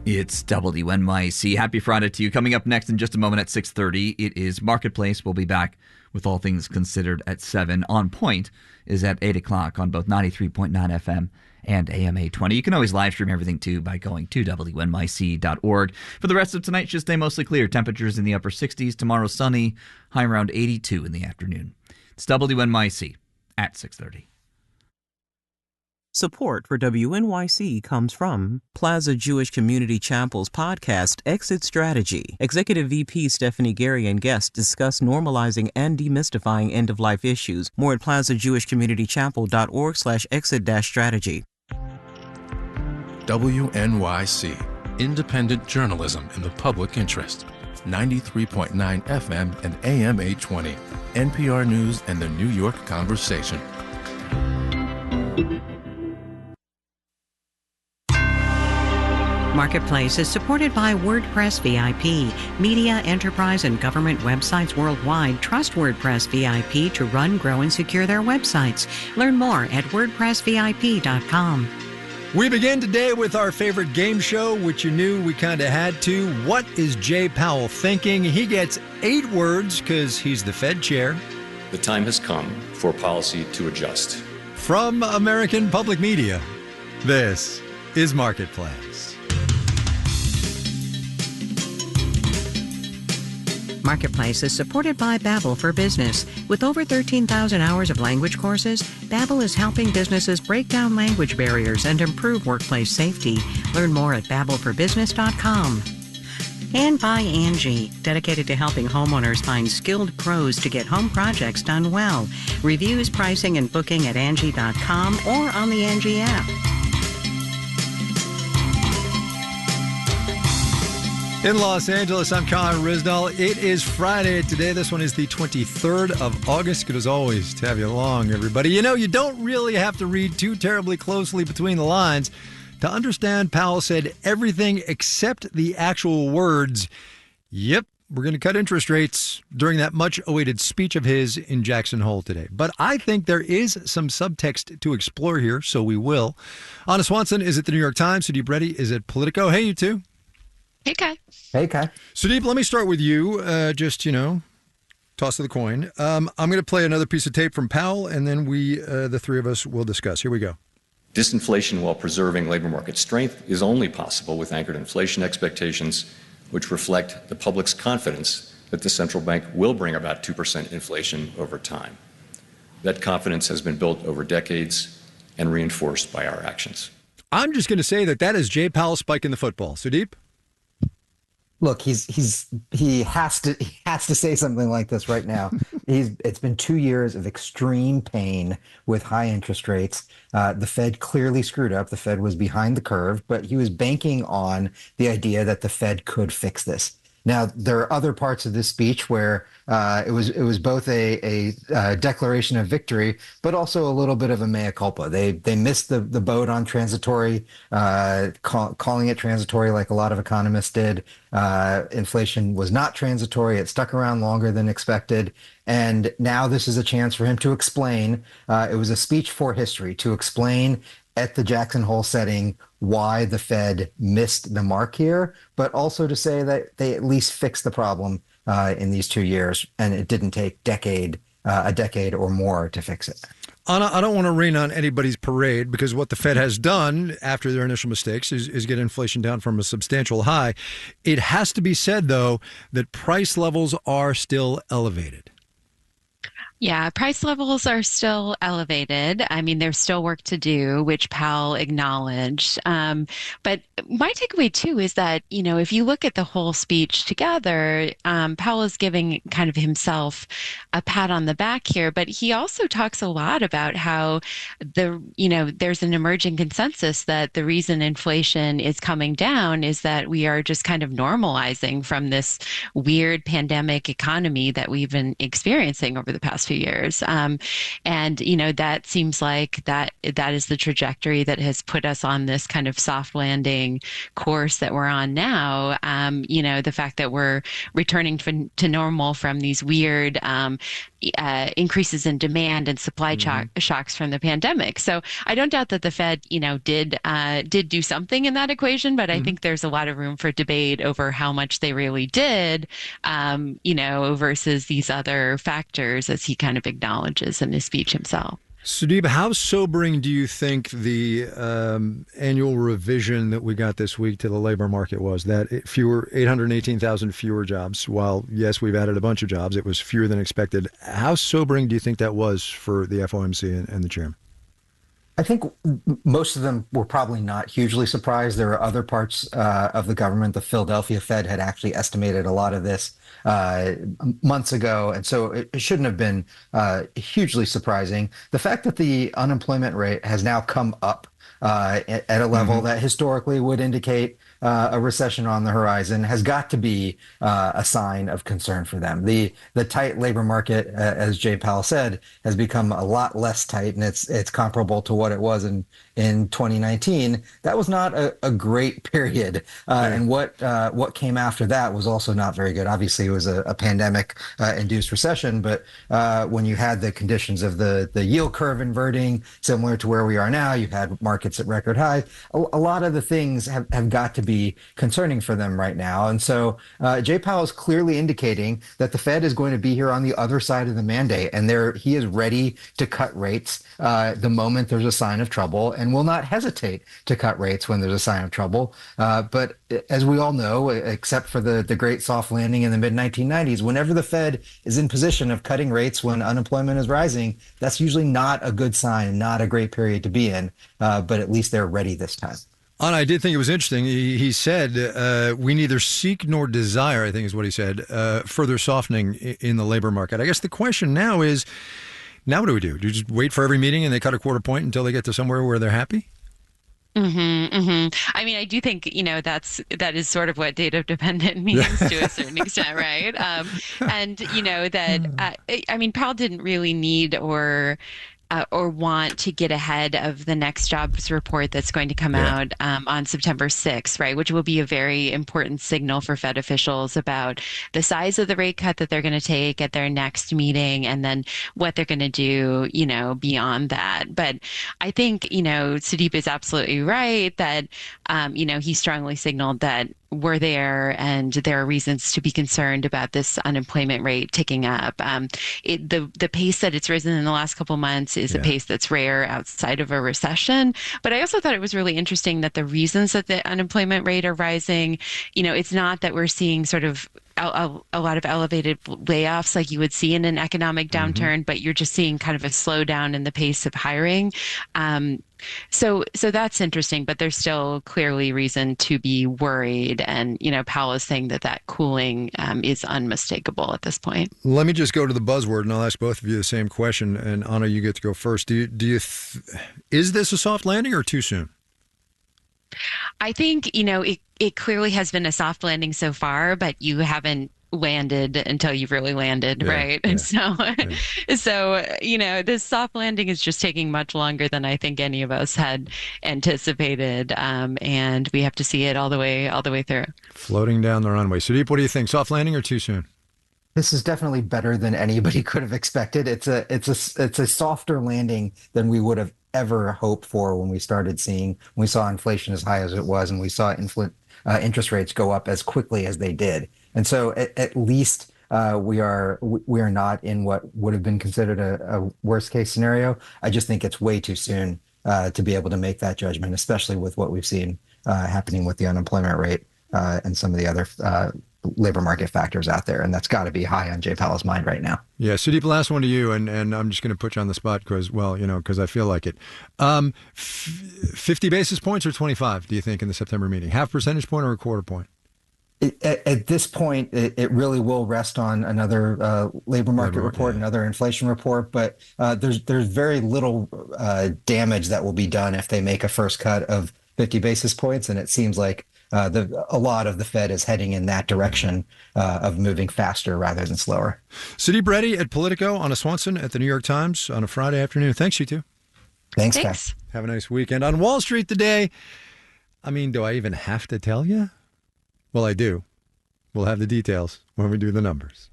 It's WNYC. Happy Friday to you. Coming up next in just a moment at 6:30, it is Marketplace. We'll be back with all things considered at 7. On Point is at 8 o'clock on both 93.9 FM and AM 820. You can always live stream everything, too, by going to WNYC.org. For the rest of tonight, should stay mostly clear. Temperatures in the upper 60s. Tomorrow, sunny. High around 82 in the afternoon. It's WNYC at 6:30. Support for WNYC comes from Plaza Jewish Community Chapel's podcast, Exit Strategy. Executive VP Stephanie Gary and guests discuss normalizing and demystifying end-of-life issues. More at plazajewishcommunitychapel.org/exit-strategy. WNYC, independent journalism in the public interest. 93.9 FM and AM 820. NPR News and the New York Conversation. Marketplace is supported by WordPress VIP. Media, enterprise, and government websites worldwide trust WordPress VIP to run, grow, and secure their websites. Learn more at WordPressVIP.com. We begin today with our favorite game show, which you knew we kind of had to. What is Jay Powell thinking? He gets 8 words because he's the Fed chair. The time has come for policy to adjust. From American Public Media, this is Marketplace. Marketplace is supported by Babbel for Business. With over 13,000 hours of language courses, Babbel is helping businesses break down language barriers and improve workplace safety. Learn more at babbelforbusiness.com. And by Angie, dedicated to helping homeowners find skilled pros to get home projects done well. Reviews, pricing, and booking at Angie.com or on the Angie app. In Los Angeles, I'm Con Risnall. It is Friday today. This one is the 23rd of August. Good as always to have you along, everybody. You know, you don't really have to read too terribly closely between the lines to understand Powell said everything except the actual words, yep, we're going to cut interest rates during that much-awaited speech of his in Jackson Hole today. But I think there is some subtext to explore here, so we will. Anna Swanson is at the New York Times. Sudeep Reddy is at Politico. Hey, you two. Hey, Kai. Hey, Kai. Sudeep, let me start with you. Toss of the coin. I'm going to play another piece of tape from Powell, and then the three of us, will discuss. Here we go. Disinflation while preserving labor market strength is only possible with anchored inflation expectations, which reflect the public's confidence that the central bank will bring about 2% inflation over time. That confidence has been built over decades and reinforced by our actions. I'm just going to say that is Jay Powell spiking the football. Sudeep? Look, he has to say something like this right now. It's been 2 years of extreme pain with high interest rates. The Fed clearly screwed up. The Fed was behind the curve, but he was banking on the idea that the Fed could fix this. Now, there are other parts of this speech where it was both a declaration of victory, but also a little bit of a mea culpa. They missed the boat on transitory, calling it transitory like a lot of economists did. Inflation was not transitory. It stuck around longer than expected. And now this is a chance for him to explain. It was a speech for history to explain at the Jackson Hole setting why the Fed missed the mark here, but also to say that they at least fixed the problem in these 2 years, and it didn't take a decade or more to fix it. Anna, I don't want to rain on anybody's parade because what the Fed has done after their initial mistakes is get inflation down from a substantial high. It has to be said, though, that price levels are still elevated. Yeah, price levels are still elevated. I mean, there's still work to do, which Powell acknowledged. But my takeaway, too, is that, if you look at the whole speech together, Powell is giving kind of himself a pat on the back here. But he also talks a lot about how there's an emerging consensus that the reason inflation is coming down is that we are just kind of normalizing from this weird pandemic economy that we've been experiencing over the past few years. That seems like that is the trajectory that has put us on this kind of soft landing course that we're on now. The fact that we're returning to normal from these weird increases in demand and supply shocks from the pandemic. So I don't doubt that the Fed, did do something in that equation, but I think there's a lot of room for debate over how much they really did, versus these other factors, as he kind of acknowledges in his speech himself. Sudeep, how sobering do you think the annual revision that we got this week to the labor market was? That 818,000 fewer jobs. While, yes, we've added a bunch of jobs, it was fewer than expected. How sobering do you think that was for the FOMC and the chairman? I think most of them were probably not hugely surprised. There are other parts of the government. The Philadelphia Fed had actually estimated a lot of this months ago, and so it shouldn't have been hugely surprising. The fact that the unemployment rate has now come up at a level that historically would indicate a recession on the horizon has got to be a sign of concern for them. The tight labor market, as Jay Powell said, has become a lot less tight, and it's comparable to what it was in 2019. That was not a great period, and what came after that was also not very good. Obviously, it was a pandemic induced recession, but when you had the conditions of the yield curve inverting, similar to where we are now, you had markets at record highs. A lot of the things have got to be concerning for them right now. And so Jay Powell is clearly indicating that the Fed is going to be here on the other side of the mandate, and he is ready to cut rates the moment there's a sign of trouble, and will not hesitate to cut rates when there's a sign of trouble. But as we all know, except for the great soft landing in the mid-1990s, whenever the Fed is in position of cutting rates when unemployment is rising, that's usually not a good sign, not a great period to be in. But at least they're ready this time. And I did think it was interesting. He said, we neither seek nor desire, I think is what he said, further softening in the labor market. I guess the question now is, now what do we do? Do you just wait for every meeting and they cut a quarter point until they get to somewhere where they're happy? I mean, I do think, that is sort of what data dependent means to a certain extent, right? Powell didn't really need or want to get ahead of the next jobs report that's going to come out on September 6th, right? Which will be a very important signal for Fed officials about the size of the rate cut that they're going to take at their next meeting, and then what they're going to do, beyond that. But I think, Sudeep is absolutely right that, he strongly signaled that we're there and there are reasons to be concerned about this unemployment rate ticking up. The pace that it's risen in the last couple of months is a pace that's rare outside of a recession. But I also thought it was really interesting that the reasons that the unemployment rate are rising, it's not that we're seeing sort of a lot of elevated layoffs like you would see in an economic downturn, but you're just seeing kind of a slowdown in the pace of hiring. So that's interesting, but there's still clearly reason to be worried. And, Powell is saying that cooling is unmistakable at this point. Let me just go to the buzzword, and I'll ask both of you the same question. And Anna, you get to go first. Is this a soft landing or too soon? I think, it clearly has been a soft landing so far, but you haven't landed until you've really landed, right? And so this soft landing is just taking much longer than I think any of us had anticipated, and we have to see it all the way through. Floating down the runway. Sudeep, what do you think? Soft landing or too soon? This is definitely better than anybody could have expected. It's a softer landing than we would have ever hoped for when we saw inflation as high as it was, and we saw interest rates go up as quickly as they did. And so at least we are not in what would have been considered a worst case scenario. I just think it's way too soon to be able to make that judgment, especially with what we've seen happening with the unemployment rate and some of the other labor market factors out there. And that's got to be high on Jay Powell's mind right now. Yeah. Sudeep, last one to you. And I'm just going to put you on the spot because I feel like it. 50 basis points or 25, do you think, in the September meeting? Half percentage point or a quarter point? At this point, it really will rest on another labor market report, another inflation report. But there's very little damage that will be done if they make a first cut of 50 basis points. And it seems like a lot of the Fed is heading in that direction of moving faster rather than slower. Sudeep Reddy at Politico, Anna Swanson at the New York Times on a Friday afternoon. Thanks, you two. Thanks, guys. Have a nice weekend. On Wall Street today, do I even have to tell you? Well, I do. We'll have the details when we do the numbers.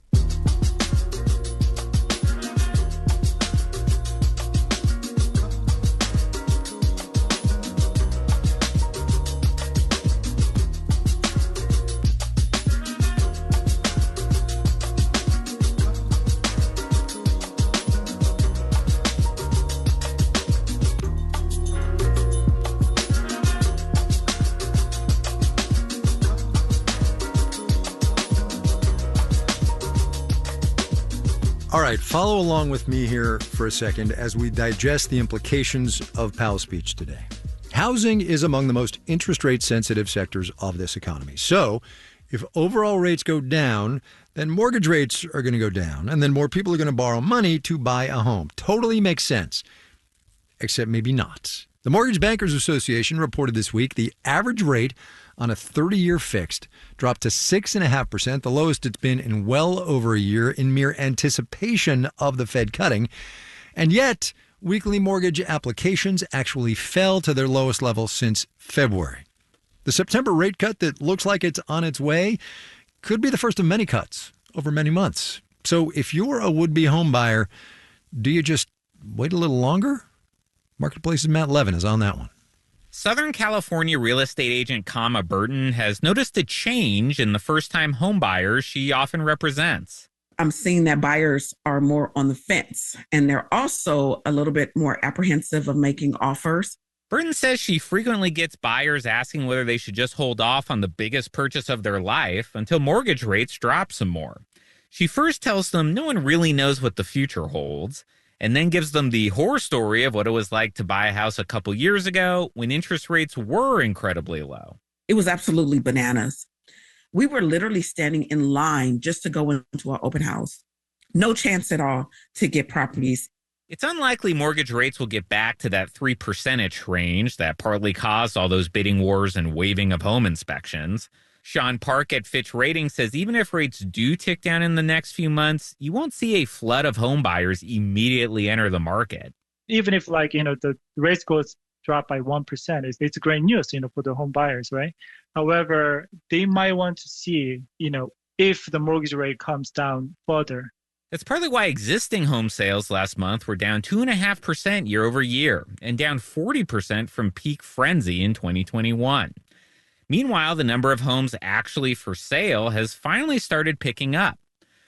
All right, follow along with me here for a second as we digest the implications of Powell's speech today. Housing is among the most interest rate sensitive sectors of this economy. So if overall rates go down, then mortgage rates are going to go down, and then more people are going to borrow money to buy a home. Totally makes sense, except maybe not. The Mortgage Bankers Association reported this week the average rate on a 30-year fixed dropped to 6.5%, the lowest it's been in well over a year, in mere anticipation of the Fed cutting. And yet, weekly mortgage applications actually fell to their lowest level since February. The September rate cut that looks like it's on its way could be the first of many cuts over many months. So if you're a would-be home buyer, do you just wait a little longer? Marketplace's Matt Levin is on that one. Southern California real estate agent Kama Burton has noticed a change in the first-time home buyers she often represents. I'm seeing that buyers are more on the fence, and they're also a little bit more apprehensive of making offers. Burton says she frequently gets buyers asking whether they should just hold off on the biggest purchase of their life until mortgage rates drop some more. She first tells them no one really knows what the future holds, and then gives them the horror story of what it was like to buy a house a couple years ago when interest rates were incredibly low. It was absolutely bananas. We were literally standing in line just to go into our open house. No chance at all to get properties. It's unlikely mortgage rates will get back to that 3% range that partly caused all those bidding wars and waiving of home inspections. Sean Park at Fitch Ratings says even if rates do tick down in the next few months, you won't see a flood of home buyers immediately enter the market. Even if the rates drop by 1%, it's great news, for the home buyers, right? However, they might want to see, if the mortgage rate comes down further. That's partly why existing home sales last month were down 2.5% year over year and down 40% from peak frenzy in 2021. Meanwhile, the number of homes actually for sale has finally started picking up.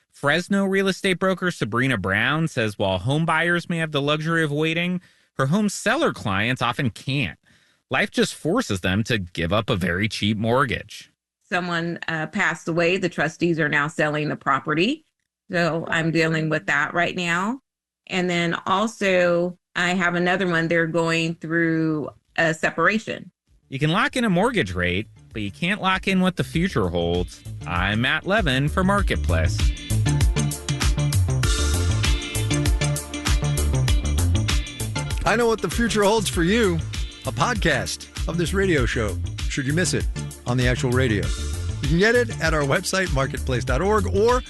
Fresno real estate broker Sabrina Brown says while home buyers may have the luxury of waiting, her home seller clients often can't. Life just forces them to give up a very cheap mortgage. Someone passed away. The trustees are now selling the property. So I'm dealing with that right now. And then also I have another one. They're going through a separation. You can lock in a mortgage rate, but you can't lock in what the future holds. I'm Matt Levin for Marketplace. I know what the future holds for you. A podcast of this radio show, should you miss it, on the actual radio. You can get it at our website, marketplace.org, or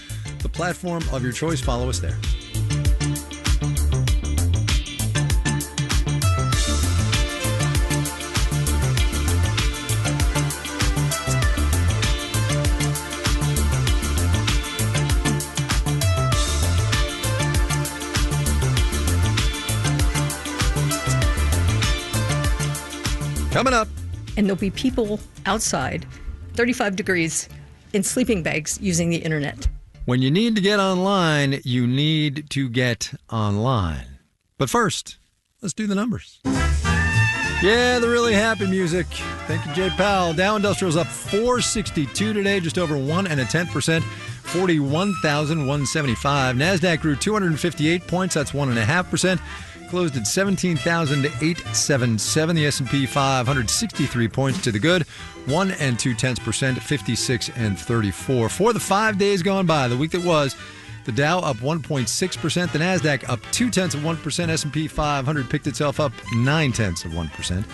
the platform of your choice. Follow us there. Coming up. And there'll be people outside, 35 degrees, in sleeping bags using the internet. When you need to get online, you need to get online. But first, let's do the numbers. Yeah, the really happy music. Thank you, Jay Powell. Dow Industrial's up 462 today, just over 1.1%, 41,175. NASDAQ grew 258 points, that's 1.5%. Closed at 17,877. The S&P 500, 63 points to the good, 1.2%, 56 and 34. For the 5 days gone by, the week that was, the Dow up 1.6%, the NASDAQ up 0.2%, S&P 500 picked itself up 0.9%.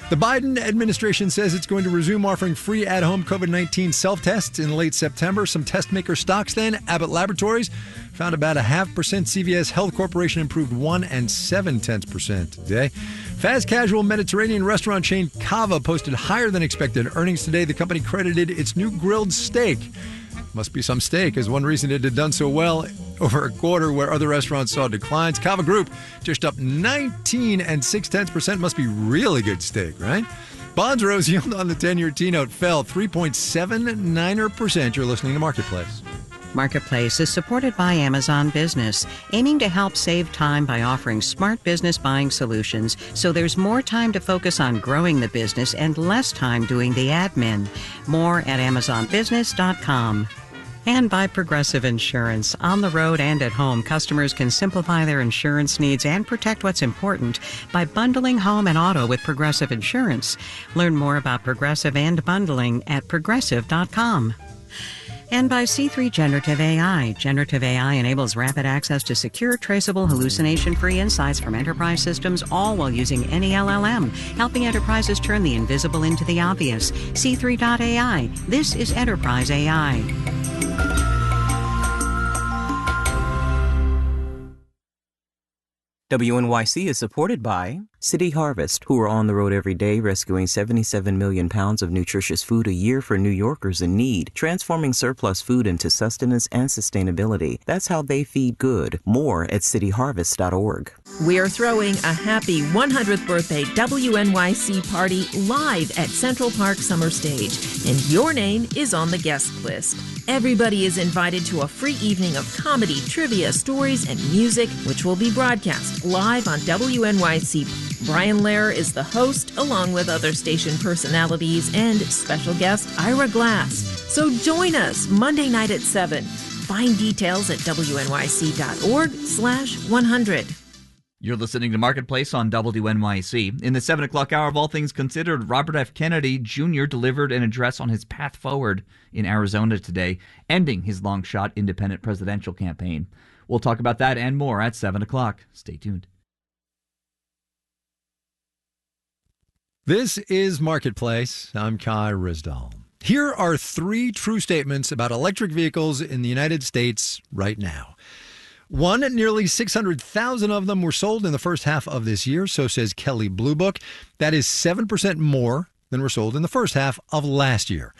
The Biden administration says it's going to resume offering free at-home COVID-19 self-tests in late September. Some test maker stocks then, Abbott Laboratories, found about 0.5%. CVS Health Corporation improved 1.7% today. Fast casual Mediterranean restaurant chain Cava posted higher than expected earnings today. The company credited its new grilled steak. Must be some steak, as one reason it had done so well over a quarter where other restaurants saw declines. Cava Group just up 19.6%. Must be really good steak, right? Bonds rose, yield on the 10-year T-note fell 3.79%. You're listening to Marketplace. Marketplace is supported by Amazon Business, aiming to help save time by offering smart business buying solutions so there's more time to focus on growing the business and less time doing the admin. More at amazonbusiness.com. And by Progressive Insurance. On the road and at home, customers can simplify their insurance needs and protect what's important by bundling home and auto with Progressive Insurance. Learn more about Progressive and bundling at progressive.com. And by C3 Generative AI. Generative AI enables rapid access to secure, traceable, hallucination-free insights from enterprise systems, all while using any LLM, helping enterprises turn the invisible into the obvious. C3.ai. This is Enterprise AI. WNYC is supported by City Harvest, who are on the road every day rescuing 77 million pounds of nutritious food a year for New Yorkers in need, transforming surplus food into sustenance and sustainability. That's how they feed good. More at cityharvest.org. We are throwing a happy 100th birthday WNYC party live at Central Park Summer Stage, and your name is on the guest list. Everybody is invited to a free evening of comedy, trivia, stories, and music, which will be broadcast live on WNYC. Brian Lehrer is the host, along with other station personalities and special guest Ira Glass. So join us Monday night at 7. Find details at wnyc.org/100. You're listening to Marketplace on WNYC. In the 7 o'clock hour of All Things Considered, Robert F. Kennedy Jr. delivered an address on his path forward in Arizona today, ending his long-shot independent presidential campaign. We'll talk about that and more at 7 o'clock. Stay tuned. This is Marketplace. I'm Kai Ryssdal. Here are 3 true statements about electric vehicles in the United States right now. 1, nearly 600,000 of them were sold in the first half of this year, so says Kelley Blue Book. That is 7% more than were sold in the first half of last year.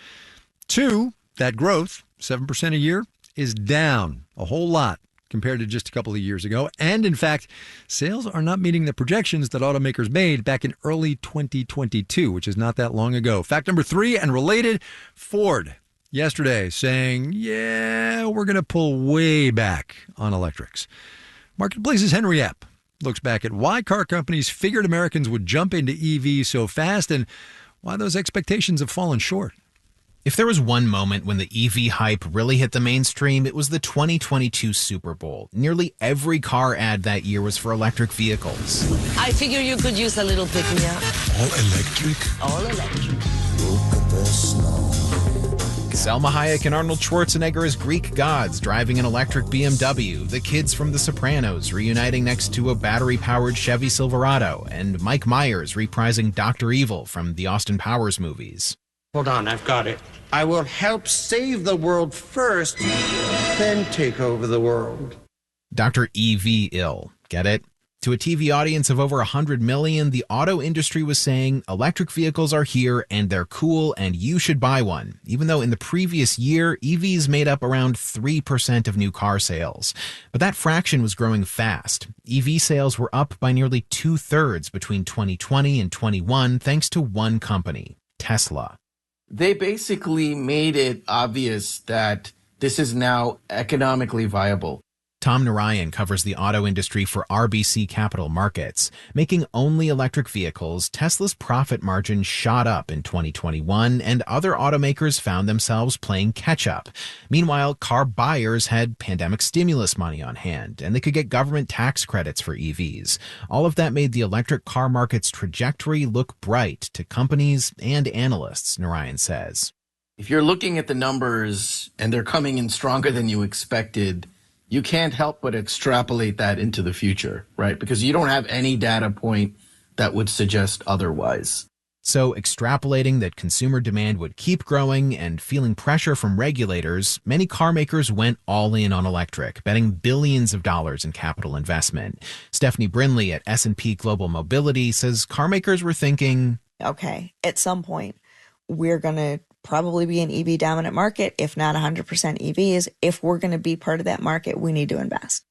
2, that growth, 7% a year, is down a whole lot compared to just a couple of years ago. And in fact, sales are not meeting the projections that automakers made back in early 2022, which is not that long ago. Fact number 3, and related, Ford yesterday saying, yeah, we're going to pull way back on electrics. Marketplace's Henry Epp looks back at why car companies figured Americans would jump into EVs so fast and why those expectations have fallen short. If there was one moment when the EV hype really hit the mainstream, it was the 2022 Super Bowl. Nearly every car ad that year was for electric vehicles. I figure you could use a little pick-me-up. All electric? All electric. Look at the snow. Selma Hayek and Arnold Schwarzenegger as Greek gods driving an electric BMW, the kids from The Sopranos reuniting next to a battery-powered Chevy Silverado, and Mike Myers reprising Dr. Evil from the Austin Powers movies. Hold on, I've got it. I will help save the world first, then take over the world. Dr. Evil, get it? To a TV audience of over 100 million, the auto industry was saying electric vehicles are here and they're cool and you should buy one, even though in the previous year, EVs made up around 3% of new car sales. But that fraction was growing fast. EV sales were up by nearly 2/3 between 2020 and 21 thanks to one company, Tesla. They basically made it obvious that this is now economically viable. Tom Narayan covers the auto industry for RBC Capital Markets. Making only electric vehicles, Tesla's profit margin shot up in 2021, and other automakers found themselves playing catch-up. Meanwhile, car buyers had pandemic stimulus money on hand, and they could get government tax credits for EVs. All of that made the electric car market's trajectory look bright to companies and analysts, Narayan says. If you're looking at the numbers and they're coming in stronger than you expected, you can't help but extrapolate that into the future, right? Because you don't have any data point that would suggest otherwise. So extrapolating that consumer demand would keep growing and feeling pressure from regulators, many car makers went all in on electric, betting billions of dollars in capital investment. Stephanie Brinley at S&P Global Mobility says car makers were thinking, okay, at some point, we're going to probably be an EV dominant market, if not 100% EVs. If we're going to be part of that market, we need to invest.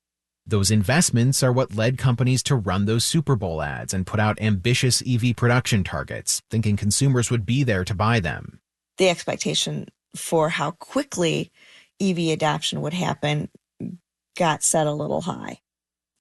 Those investments are what led companies to run those Super Bowl ads and put out ambitious EV production targets, thinking consumers would be there to buy them. The expectation for how quickly EV adoption would happen got set a little high.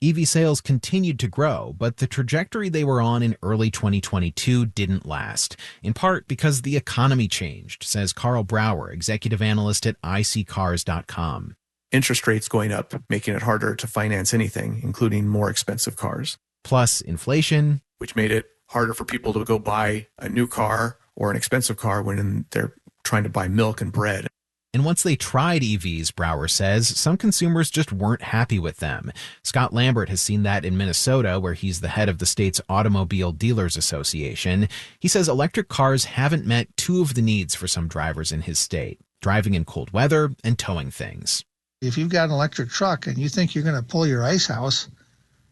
EV sales continued to grow, but the trajectory they were on in early 2022 didn't last, in part because the economy changed, says Carl Brower, executive analyst at iSeeCars.com. Interest rates going up, making it harder to finance anything, including more expensive cars. Plus inflation, which made it harder for people to go buy a new car or an expensive car when they're trying to buy milk and bread. And once they tried EVs, Brower says, some consumers just weren't happy with them. Scott Lambert has seen that in Minnesota, where he's the head of the state's Automobile Dealers Association. He says electric cars haven't met two of the needs for some drivers in his state: driving in cold weather and towing things. If you've got an electric truck and you think you're going to pull your ice house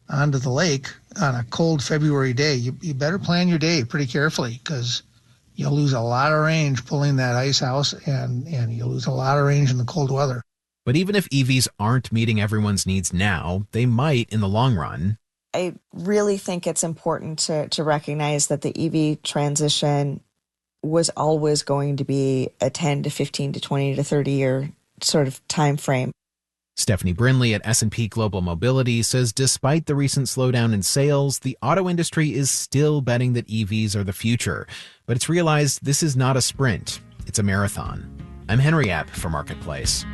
onto the lake on a cold February day, you better plan your day pretty carefully, because you'll lose a lot of range pulling that ice house, and you'll lose a lot of range in the cold weather. But even if EVs aren't meeting everyone's needs now, they might in the long run. I really think it's important to recognize that the EV transition was always going to be a 10 to 15 to 20 to 30 year sort of time frame. Stephanie Brinley at S&P Global Mobility says despite the recent slowdown in sales, the auto industry is still betting that EVs are the future. But it's realized this is not a sprint, it's a marathon. I'm Henry Epp for Marketplace.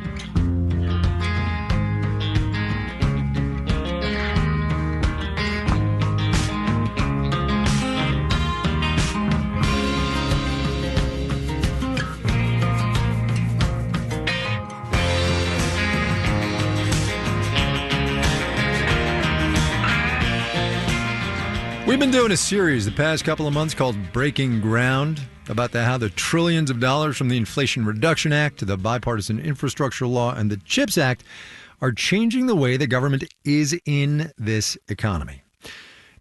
We've been doing a series the past couple of months called Breaking Ground about how the trillions of dollars from the Inflation Reduction Act to the Bipartisan Infrastructure Law and the CHIPS Act are changing the way the government is in this economy.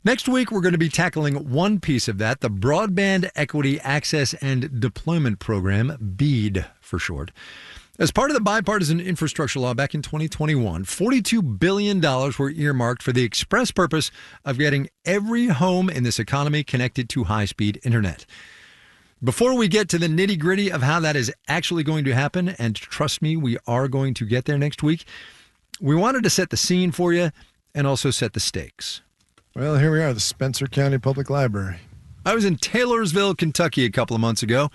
Next week, we're going to be tackling one piece of that, the Broadband Equity Access and Deployment Program, BEAD for short. As part of the Bipartisan Infrastructure Law back in 2021, $42 billion were earmarked for the express purpose of getting every home in this economy connected to high-speed internet. Before we get to the nitty-gritty of how that is actually going to happen, and trust me, we are going to get there next week, we wanted to set the scene for you and also set the stakes. Well, here we are, the Spencer County Public Library. I was in Taylorsville, Kentucky a couple of months ago.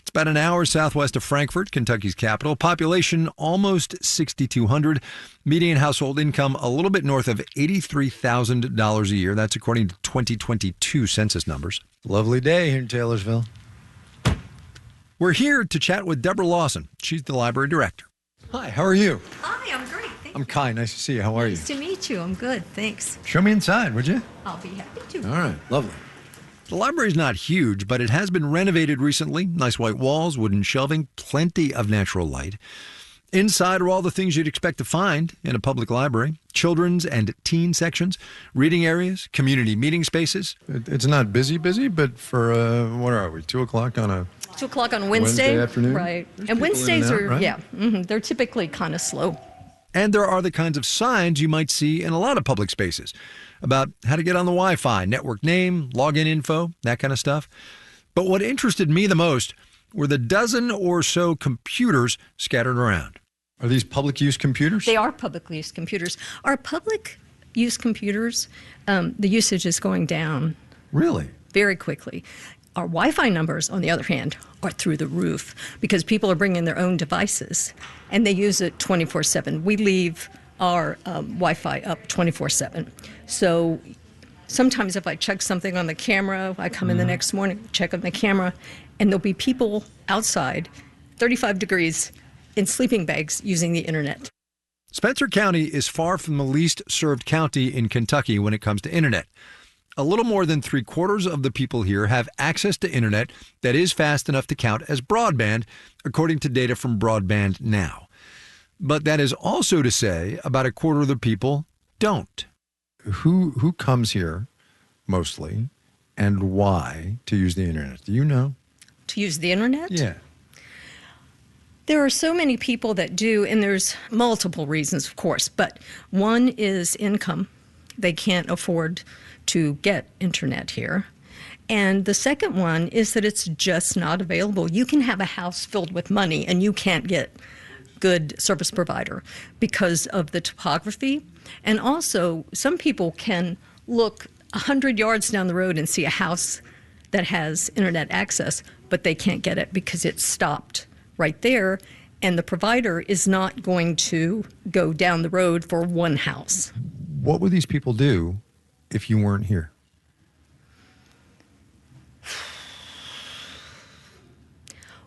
It's about an hour southwest of Frankfort, Kentucky's capital. Population almost 6,200. Median household income a little bit north of $83,000 a year. That's according to 2022 census numbers. Lovely day here in Taylorsville. We're here to chat with Deborah Lawson. She's the library director. Hi, how are you? Hi, I'm great. I'm Kai. Nice to see you. How are you? Nice to meet you. I'm good. Thanks. Show me inside, would you? I'll be happy to. All right. Lovely. The library's not huge, but it has been renovated recently. Nice white walls, wooden shelving, plenty of natural light. Inside are all the things you'd expect to find in a public library. Children's and teen sections, reading areas, community meeting spaces. It's not busy, but for, what are we, 2 o'clock on a... 2 o'clock on Wednesday afternoon? Right. There's and Wednesdays out, are, right? yeah, they're typically kind of slow. And there are the kinds of signs you might see in a lot of public spaces about how to get on the Wi-Fi, network name, login info, that kind of stuff. But what interested me the most were the dozen or so computers scattered around. Are these public use computers? They are public use computers. Our public use computers, the usage is going down. Really? Very quickly. Our Wi-Fi numbers, on the other hand, are through the roof because people are bringing their own devices and they use it 24/7. We leave our Wi-Fi up 24/7. So sometimes if I check something on the camera, I come in the next morning, check on the camera, and there'll be people outside, 35 degrees, in sleeping bags using the internet. Spencer County is far from the least served county in Kentucky when it comes to internet. A little more than 3/4 of the people here have access to internet that is fast enough to count as broadband, according to data from Broadband Now. But that is also to say about 1/4 of the people don't. Who comes here mostly and why to use the internet? Do you know? To use the internet? Yeah. There are so many people that do, and there's multiple reasons, of course, but one is income. They can't afford to get internet here. And the second one is that it's just not available. You can have a house filled with money and you can't get good service provider because of the topography. And also, some people can look 100 yards down the road and see a house that has internet access, but they can't get it because it's stopped right there. And the provider is not going to go down the road for one house. What would these people do if you weren't here?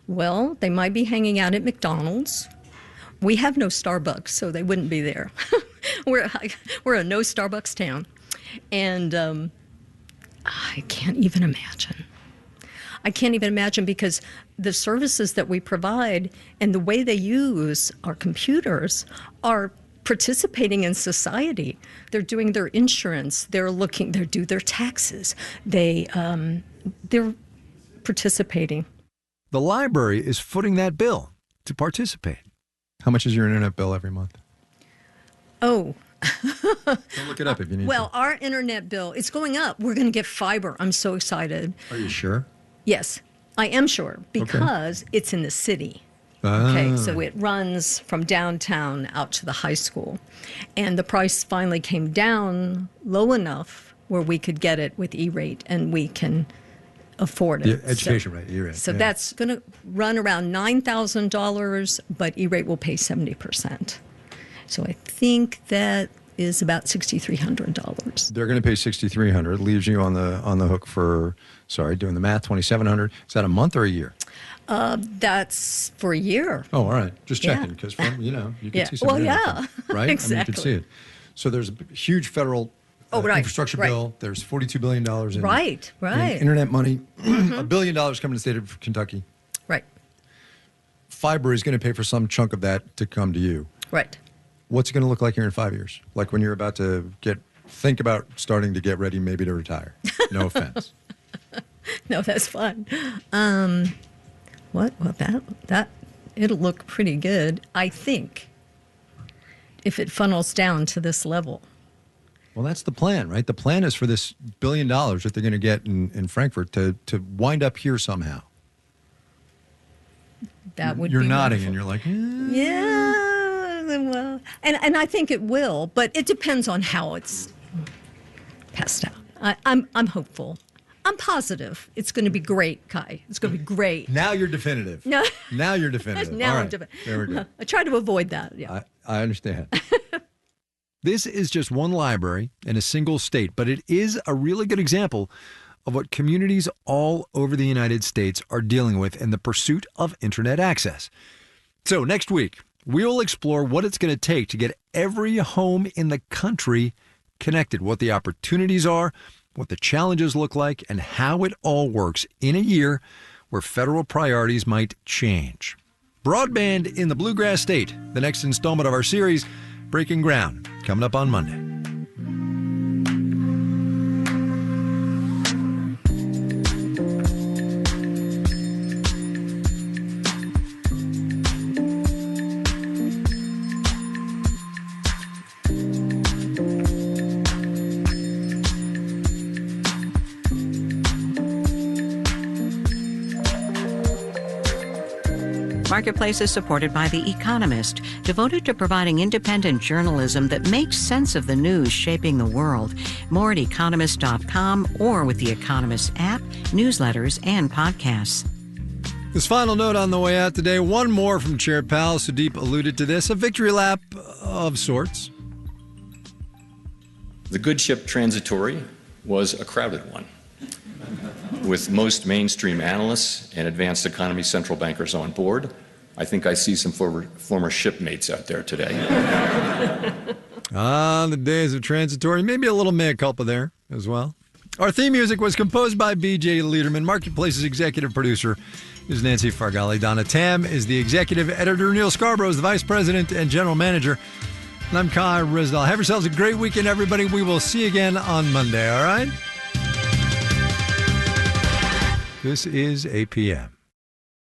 Well, they might be hanging out at McDonald's. We have no Starbucks, so they wouldn't be there. We're a no Starbucks town. And I can't even imagine. I can't even imagine, because the services that we provide and the way they use our computers are participating in society. They're doing their insurance. They do their taxes. They're participating. The library is footing that bill to participate. How much is your internet bill every month? Oh. Don't look it up if you need Well, to. our internet bill, it's going up. We're going to get fiber. I'm so excited. Are you sure? Yes, I am sure, because it's in the city. Okay, so it runs from downtown out to the high school. And the price finally came down low enough where we could get it with E-rate and we can afford it. The education rate, E-rate. So that's going to run around $9,000, but E-rate will pay 70%. So I think that is about $6,300. They're going to pay $6,300. It leaves you on the hook for, doing the math, $2,700. Is that a month or a year? That's for a year. Oh, all right. Just checking, because you can see some. Well, yeah. Right? Exactly. I mean, you can see it. So there's a huge federal infrastructure bill. There's $42 billion in internet money. $1 billion coming to the state of Kentucky. Right. Fiber is going to pay for some chunk of that to come to you. Right. What's it going to look like here in 5 years? Like when you're about to think about starting to get ready maybe to retire. No offense. No, that's fun. Well, that it'll look pretty good, I think, if it funnels down to this level. Well, that's the plan, right? The plan is for this $1 billion that they're going to get in Frankfurt to wind up here somehow. That would You're be nodding wonderful. and you're like, yeah, well, and I think it will, but it depends on how it's passed out. I'm hopeful. I'm positive it's going to be great, Kai. It's going to be great. Now you're definitive. No. Now you're definitive. Now All I'm right. definitive. There we go. I try to avoid that. Yeah. I understand. This is just one library in a single state, but it is a really good example of what communities all over the United States are dealing with in the pursuit of internet access. So next week, we'll explore what it's going to take to get every home in the country connected, what the opportunities are, what the challenges look like, and how it all works in a year where federal priorities might change. Broadband in the Bluegrass State, the next installment of our series, Breaking Ground, coming up on Monday. Marketplace is supported by The Economist, devoted to providing independent journalism that makes sense of the news shaping the world. More at economist.com or with The Economist app, newsletters, and podcasts. This final note on the way out today, one more from Chair Powell. Sudeep alluded to this, a victory lap of sorts. The good ship Transitory was a crowded one, with most mainstream analysts and advanced economy central bankers on board. I think I see some former shipmates out there today. The days of Transitory. Maybe a little mea culpa there as well. Our theme music was composed by B.J. Liederman. Marketplace's executive producer is Nancy Fargali. Donna Tam is the executive editor. Neil Scarborough is the vice president and general manager. And I'm Kai Risdal. Have yourselves a great weekend, everybody. We will see you again on Monday, all right? This is APM.